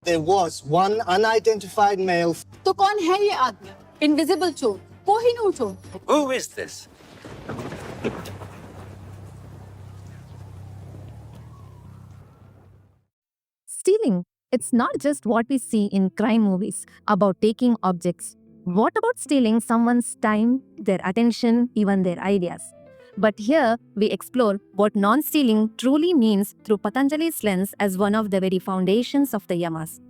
There was one unidentified male. तो कौन है ये आदमी? Invisible चोर, कोहिनूर चोर. Who is this? Stealing, it's not just what we see in crime movies about taking objects. What about stealing someone's time, their attention, even their ideas? But here we explore what non-stealing truly means through Patanjali's lens as one of the very foundations of the Yamas.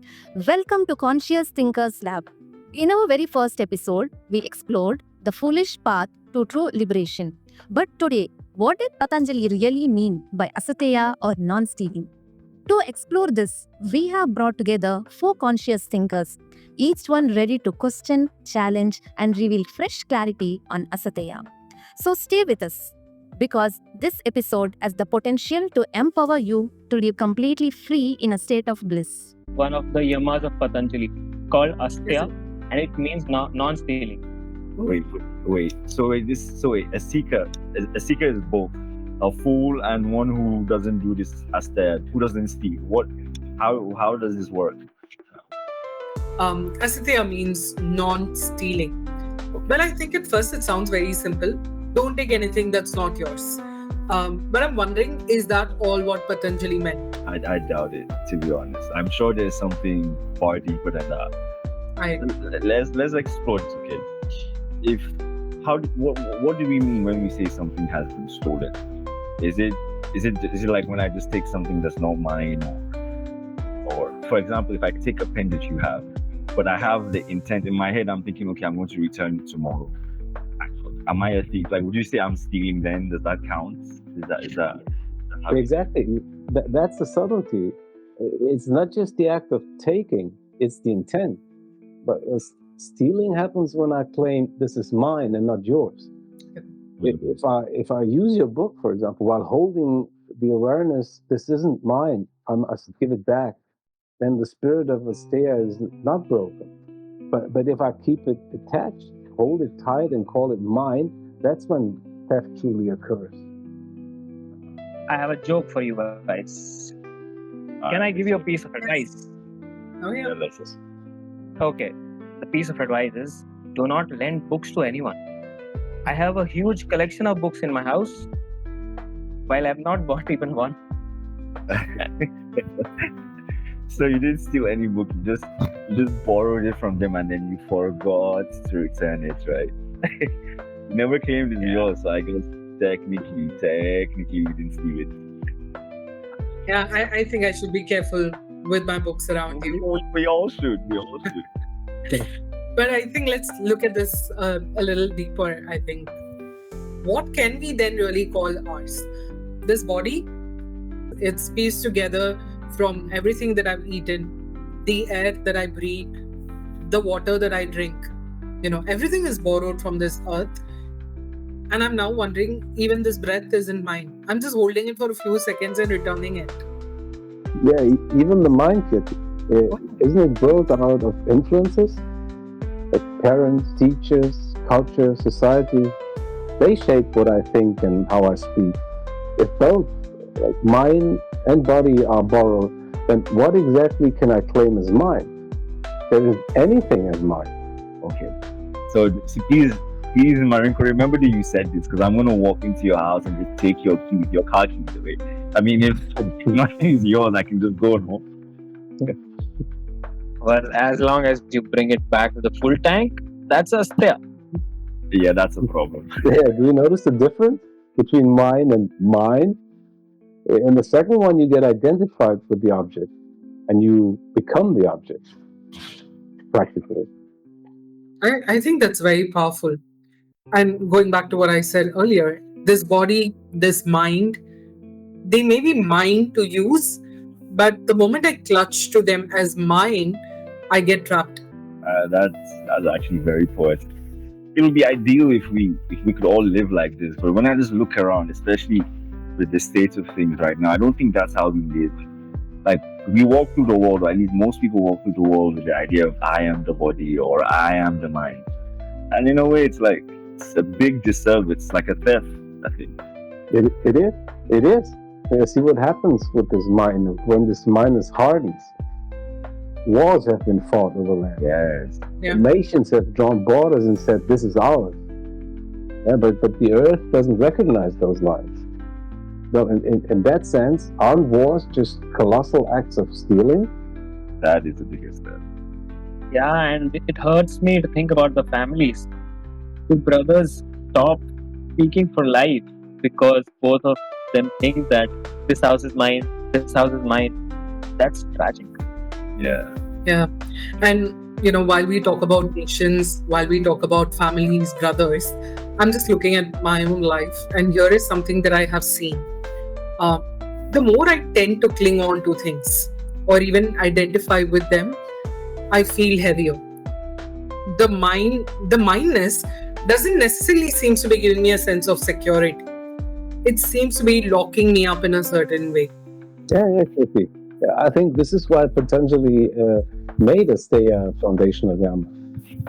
Welcome to Conscious Thinkers Lab. In our very first episode, we explored the foolish path to true liberation. But today, what did Patanjali really mean by Asteya or non-stealing? To explore this, we have brought together 4 conscious thinkers, each one ready to question, challenge, and reveal fresh clarity on Asteya. So stay with us, because this episode has the potential to empower you to live completely free in a state of bliss. One of the Yamas of Patanjali called Asteya, and it means non-stealing. Wait. So a seeker is both a fool and one who doesn't do this Asteya, who doesn't steal. How does this work? Asteya means non-stealing. Well, I think at first it sounds very simple. Don't take anything that's not yours. But I'm wondering, is that all what Patanjali meant? I doubt it, to be honest. I'm sure there's something far deeper than that. Let's explore it, okay? What do we mean when we say something has been stolen? Is it like when I just take something that's not mine, or for example, if I take a pen that you have, but I have the intent in my head, I'm thinking, okay, I'm going to return it tomorrow. Am I a thief? Like, would you say I'm stealing then? Does that count? Is that Exactly. That's the subtlety. It's not just the act of taking, it's the intent. But stealing happens when I claim this is mine and not yours. If I use your book, for example, while holding the awareness, this isn't mine, I must give it back, then the spirit of Asteya is not broken. But if I keep it attached, hold it tight and call it mine, that's when theft truly occurs. I have a joke for you guys. Can I give you a piece of advice? Oh, yeah. let's just. Okay. The piece of advice is, do not lend books to anyone. I have a huge collection of books in my house, while I have not bought even one. So you didn't steal any book, you just borrowed it from them and then you forgot to return it, right? You never claimed it's yours, so I guess technically you didn't steal it. Yeah, I think I should be careful with my books around you. We all should. But I think let's look at this a little deeper, I think. What can we then really call ours? This body, it's pieced together from everything that I've eaten, the air that I breathe, the water that I drink. Everything is borrowed from this earth. And I'm now wondering, even this breath isn't mine. I'm just holding it for a few seconds and returning it. Yeah, even the mind, isn't it built out of influences? Like parents, teachers, culture, society, they shape what I think and how I speak. If both, like mind and body, are borrowed, then what exactly can I claim as mine? There is anything as mine. Okay. So please, Marinko, remember that you said this, because I'm going to walk into your house and just take your car keys away. I mean, if nothing is yours, I can just go home. Well, as long as you bring it back to the full tank, that's Asteya. Yeah, that's a problem. Yeah, do you notice the difference between mine and mine? In the second one, you get identified with the object and you become the object, practically. I think that's very powerful. And going back to what I said earlier, this body, this mind, they may be mine to use, but the moment I clutch to them as mine, I get trapped. That's actually very poetic. It would be ideal if we could all live like this. But when I just look around, especially with the state of things right now, I don't think that's how we live. Like, we walk through the world, or at least most people walk through the world with the idea of I am the body or I am the mind. And in a way, it's a big disservice. It's like a theft, I think. It is. See what happens with this mind when this mind is hardened. Wars have been fought over land. Yes. Yeah. Nations have drawn borders and said, this is ours. Yeah, but the earth doesn't recognize those lines. No, in that sense, aren't wars just colossal acts of stealing? That is the biggest step. Yeah, and it hurts me to think about the families. Two brothers stop speaking for life because both of them think that this house is mine, this house is mine. That's tragic. Yeah. Yeah. And, while we talk about nations, while we talk about families, brothers, I'm just looking at my own life. And here is something that I have seen. The more I tend to cling on to things or even identify with them, I feel heavier. The mine-ness doesn't necessarily seem to be giving me a sense of security. It seems to be locking me up in a certain way. Yeah, Kirti. I think this is why Patanjali made Asteya foundation of Yama.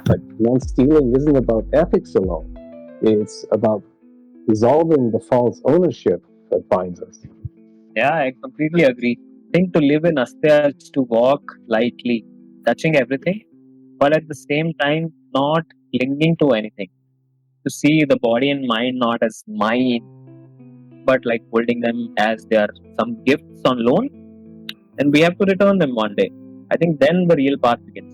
Like, non-stealing isn't about ethics alone. It's about dissolving the false ownership that binds us. Yeah, I completely agree. I think to live in Asteya is to walk lightly, touching everything, but at the same time not clinging to anything. To see the body and mind not as mine, but like holding them as they are some gifts on loan, and we have to return them one day. I think then the real path begins.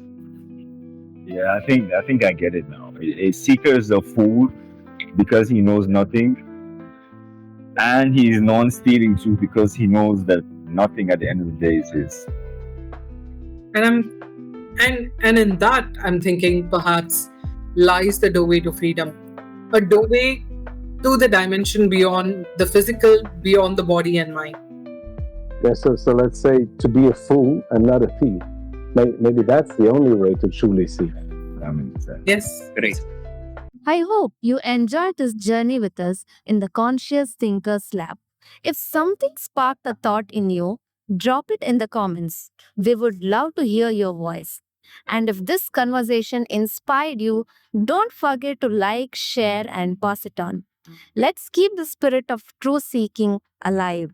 Yeah, I think I get it now. A seeker is a fool because he knows nothing, and he is non-stealing too because he knows that nothing at the end of the day is his. And in that, I'm thinking perhaps lies the doorway to freedom, a doorway to the dimension beyond the physical, beyond the body and mind. Yeah, so let's say to be a fool and not a thief. Maybe that's the only way to truly see. That makes sense. Yes. Great. I hope you enjoyed this journey with us in the Conscious Thinkers Lab. If something sparked a thought in you, drop it in the comments. We would love to hear your voice. And if this conversation inspired you, don't forget to like, share, and pass it on. Let's keep the spirit of true seeking alive.